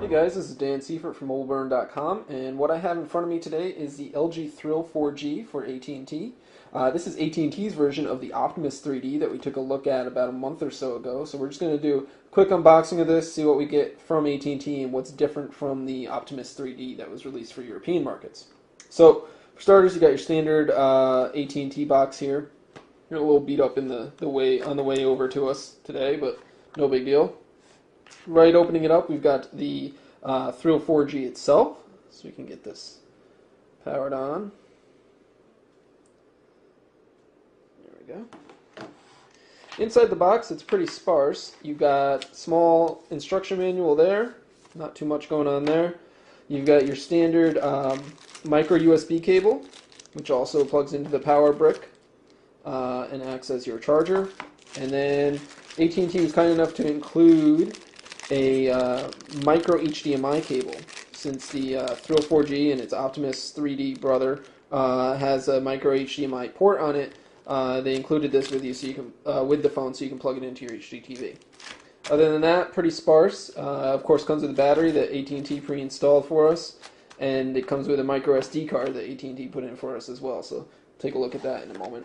Hey guys, this is Dan Seifert from MobileBurn.com, and what I have in front of me today is the LG Thrill 4G for AT&T. This is AT&T's version of the Optimus 3D that we took a look at about a month or so ago. So we're just going to do a quick unboxing of this, see what we get from AT&T and what's different from the Optimus 3D that was released for European markets. So for starters, you got your standard AT&T box here. You're a little beat up in on the way over to us today, but no big deal. Right, opening it up, we've got the Thrill 4G itself, so we can get this powered on. There we go. Inside the box, it's pretty sparse. You've got small instruction manual there, not too much going on there. You've got your standard micro USB cable, which also plugs into the power brick and acts as your charger. And then AT&T was kind enough to include a micro HDMI cable, since the Thrill 4G and its Optimus 3D brother has a micro HDMI port on it. They included this with you, so you can with the phone, so you can plug it into your HDTV. Other than that, pretty sparse. Of course, comes with a battery that AT&T pre-installed for us, and it comes with a micro SD card that AT&T put in for us as well. So take a look at that in a moment.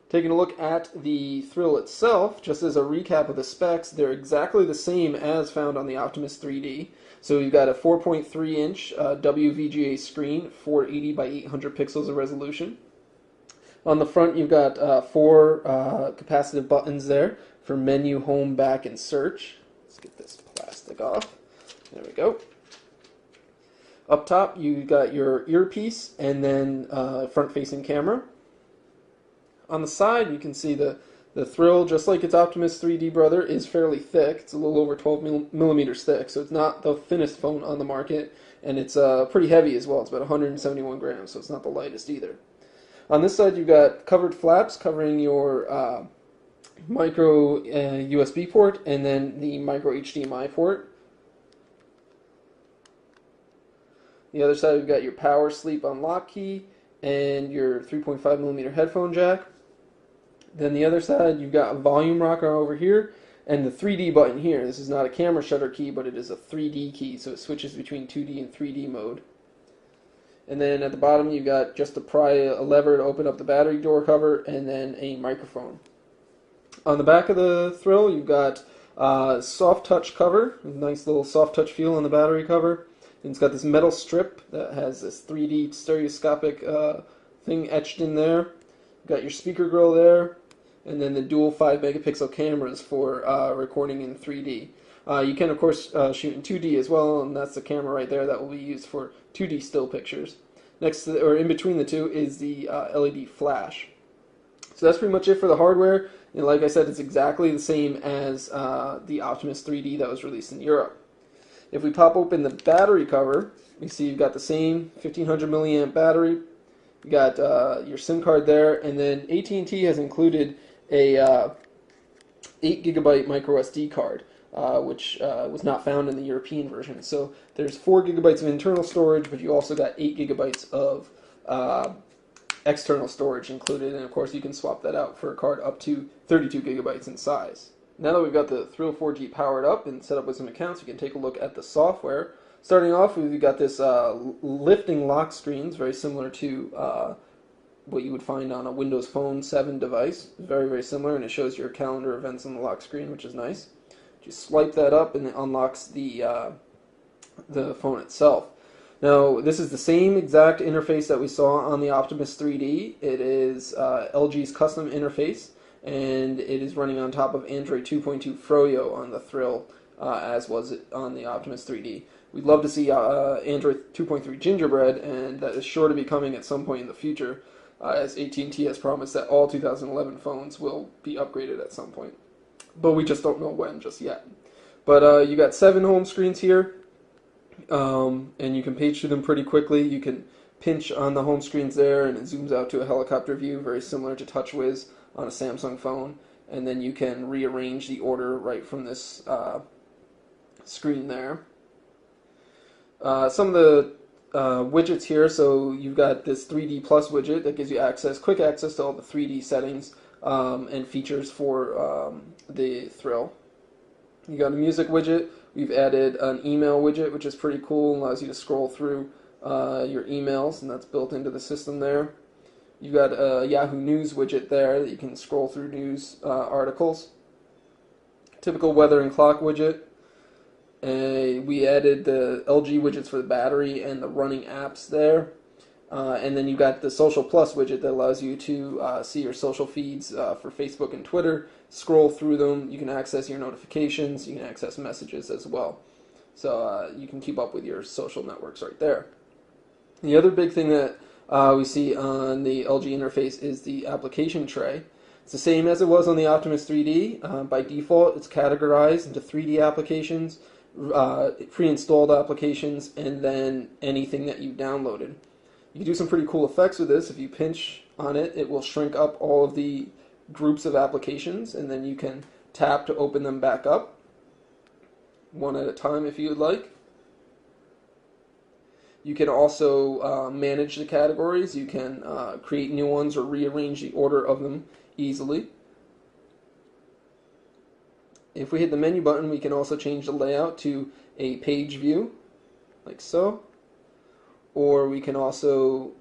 Taking a look at the Thrill itself, just as a recap of the specs, they're exactly the same as found on the Optimus 3D. So you've got a 4.3-inch WVGA screen, 480 by 800 pixels of resolution. On the front, you've got 4 capacitive buttons there for menu, home, back, and search. Let's get this plastic off. There we go. Up top, you've got your earpiece and then front-facing camera. On the side, you can see the Thrill, just like its Optimus 3D brother, is fairly thick. It's a little over 12 millimeters thick, so it's not the thinnest phone on the market, and it's pretty heavy as well. It's about 171 grams, so it's not the lightest either. On this side, you've got covered flaps covering your micro USB port and then the micro HDMI port. The other side, you've got your power sleep unlock key and your 3.5 millimeter headphone jack. Then the other side, you've got a volume rocker over here and the 3D button here. This is not a camera shutter key, but it is a 3D key, so it switches between 2D and 3D mode. And then at the bottom, you've got just to pry a lever to open up the battery door cover, and then a microphone. On the back of the Thrill, you've got soft touch cover, a nice little soft touch feel on the battery cover. And it's got this metal strip that has this 3D stereoscopic thing etched in there. You've got your speaker grill there, and then the dual 5 megapixel cameras for recording in 3D. You can, of course, shoot in 2D as well, and that's the camera right there that will be used for 2D still pictures. Next to or in between the two is the LED flash. So that's pretty much it for the hardware. And like I said, it's exactly the same as the Optimus 3D that was released in Europe. If we pop open the battery cover, you see you've got the same 1500 milliamp battery. You got your SIM card there, and then AT&T has included a 8 gigabyte micro SD card, which was not found in the European version. So there's 4 gigabytes of internal storage, but you also got 8 gigabytes of external storage included, and of course you can swap that out for a card up to 32 gigabytes in size. Now that we've got the Thrill 4G powered up and set up with some accounts, you can take a look at the software. Starting off, we've got this lifting lock screens, very similar to what you would find on a Windows Phone 7 device. Very, very similar, and it shows your calendar events on the lock screen, which is nice. Just swipe that up, and it unlocks the phone itself. Now, this is the same exact interface that we saw on the Optimus 3D. It is LG's custom interface, and it is running on top of Android 2.2 Froyo on the Thrill, as was it on the Optimus 3D. We'd love to see Android 2.3 Gingerbread, and that is sure to be coming at some point in the future, as AT&T has promised that all 2011 phones will be upgraded at some point. But we just don't know when just yet. But you got 7 home screens here, and you can page through them pretty quickly. You can pinch on the home screens there, and it zooms out to a helicopter view, very similar to TouchWiz on a Samsung phone. And then you can rearrange the order right from this screen there. Some of the widgets here, so you've got this 3D Plus widget that gives you quick access to all the 3D settings and features for the Thrill. You got a music widget. We've added an email widget, which is pretty cool. Allows you to scroll through your emails, and that's built into the system there. You've got a Yahoo News widget there that you can scroll through news articles. Typical weather and clock widget. We added the LG widgets for the battery and the running apps there. And then you got the Social Plus widget that allows you to see your social feeds for Facebook and Twitter, scroll through them. You can access your notifications. You can access messages as well. So you can keep up with your social networks right there. The other big thing that we see on the LG interface is the application tray. It's the same as it was on the Optimus 3D. By default, it's categorized into 3D applications, pre-installed applications, and then anything that you've downloaded. You can do some pretty cool effects with this. If you pinch on it, it will shrink up all of the groups of applications, and then you can tap to open them back up, one at a time if you would like. You can also manage the categories. You can create new ones or rearrange the order of them easily. If we hit the menu button, we can also change the layout to a page view, like so. Or we can also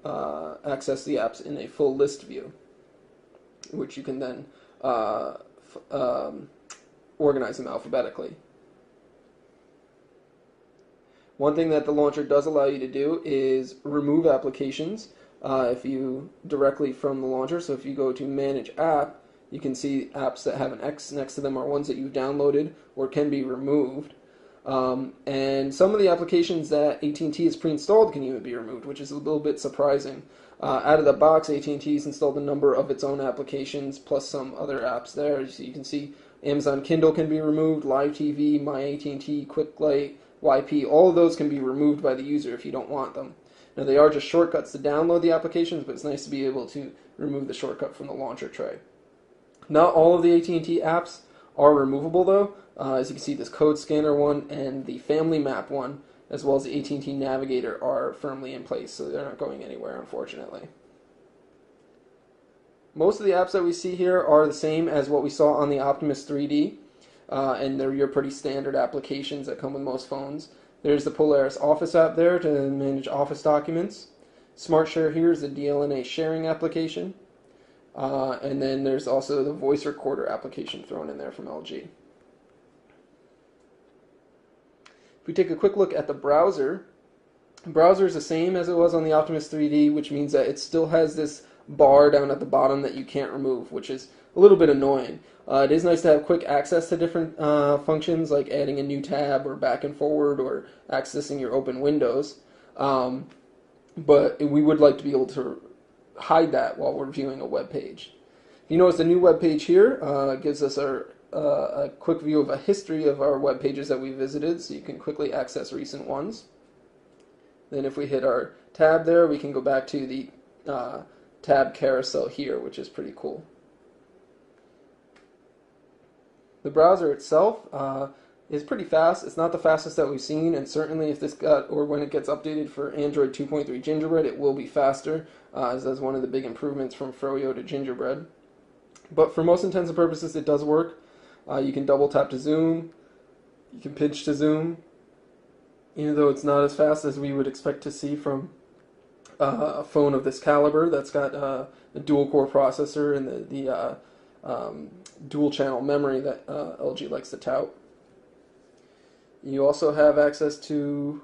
access the apps in a full list view, which you can then organize them alphabetically. One thing that the launcher does allow you to do is remove applications if you directly from the launcher. So if you go to Manage App, you can see apps that have an X next to them are ones that you've downloaded or can be removed. And some of the applications that AT&T has pre-installed can even be removed, which is a little bit surprising. Out of the box, AT&T has installed a number of its own applications, plus some other apps there. So you can see Amazon Kindle can be removed, Live TV, My AT&T, QuickLight, YP, all of those can be removed by the user if you don't want them. Now they are just shortcuts to download the applications, but it's nice to be able to remove the shortcut from the launcher tray. Not all of the AT&T apps are removable though. As you can see, this code scanner one and the family map one, as well as the AT&T Navigator, are firmly in place, so they're not going anywhere, unfortunately. Most of the apps that we see here are the same as what we saw on the Optimus 3D, and they're your pretty standard applications that come with most phones. There's the Polaris Office app there to manage Office documents. SmartShare here is the DLNA sharing application. And then there's also the voice recorder application thrown in there from LG. If we take a quick look at the browser is the same as it was on the Optimus 3D, which means that it still has this bar down at the bottom that you can't remove, which is a little bit annoying. It is nice to have quick access to different functions, like adding a new tab or back and forward or accessing your open windows. But we would like to be able to hide that while we're viewing a web page. You notice the new web page here gives us a quick view of a history of our web pages that we visited, so you can quickly access recent ones. Then if we hit our tab there, we can go back to the tab carousel here, which is pretty cool. The browser itself is pretty fast. It's not the fastest that we've seen, and certainly if this when it gets updated for Android 2.3 Gingerbread, it will be faster, as that's one of the big improvements from Froyo to Gingerbread. But for most intents and purposes, it does work. You can double tap to zoom, you can pinch to zoom, even though it's not as fast as we would expect to see from a phone of this caliber that's got a dual-core processor and the dual-channel memory that LG likes to tout. You also have access to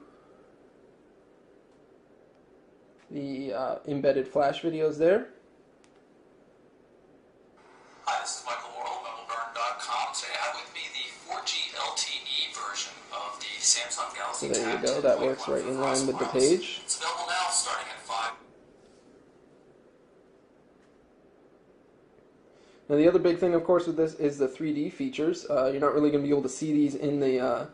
the embedded flash videos there. Hi, this is Michael Worrell of MetalBurn.com. Today I have with me the 4G LTE version of the Samsung Galaxy So there you Tab go, that works right in line with the page. It's available now starting at 5. Now the other big thing, of course, with this is the 3D features. You're not really going to be able to see these in the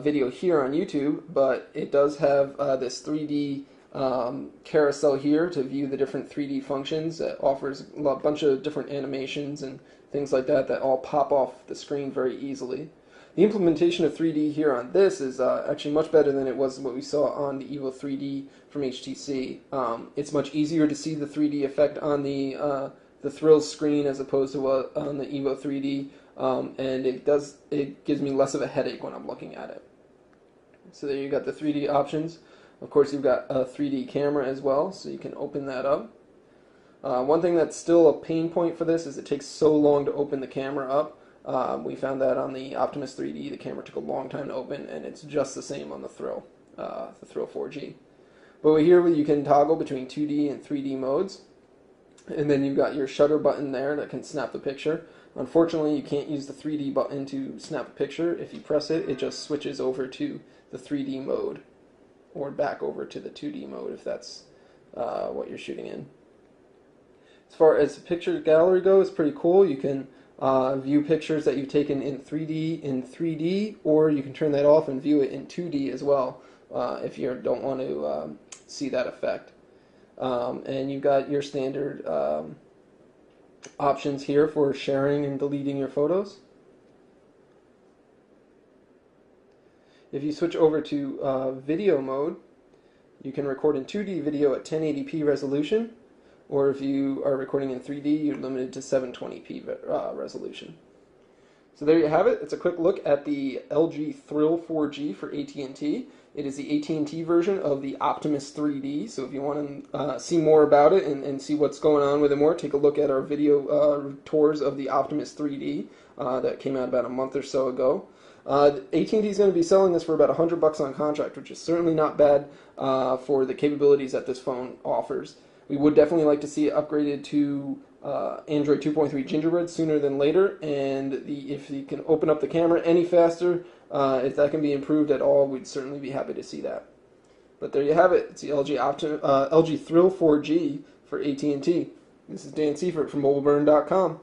video here on YouTube, but it does have this 3D carousel here to view the different 3D functions. It offers a bunch of different animations and things like that that all pop off the screen very easily. The implementation of 3D here on this is actually much better than it was what we saw on the Evo 3D from HTC. It's much easier to see the 3D effect on the Thrills screen as opposed to on the Evo 3D. and it gives me less of a headache when I'm looking at it. So there you got the 3D options. Of course, you've got a 3D camera as well, so you can open that up. One thing that's still a pain point for this is it takes so long to open the camera up. We found that on the Optimus 3D, the camera took a long time to open, and it's just the same on the Thrill 4G. But here you can toggle between 2D and 3D modes, and then you've got your shutter button there that can snap the picture. Unfortunately, you can't use the 3D button to snap a picture. If you press it, it just switches over to the 3D mode, or back over to the 2D mode if that's what you're shooting in. As far as the picture gallery goes, it's pretty cool. You can view pictures that you've taken in 3D, or you can turn that off and view it in 2D as well if you don't want to see that effect. And you've got your standard options here for sharing and deleting your photos. If you switch over to video mode, you can record in 2D video at 1080p resolution, or if you are recording in 3D, you're limited to 720p resolution. So there you have it. It's a quick look at the LG Thrill 4G for AT&T. It is the AT&T version of the Optimus 3D, so if you want to see more about it and see what's going on with it more, take a look at our video tours of the Optimus 3D that came out about a month or so ago. AT&T is going to be selling this for about $100 on contract, which is certainly not bad for the capabilities that this phone offers. We would definitely like to see it upgraded to Android 2.3 Gingerbread sooner than later, and if you can open up the camera any faster, if that can be improved at all, we'd certainly be happy to see that. But there you have it. It's the LG Thrill 4G for AT&T. This is Dan Seifert from MobileBurn.com.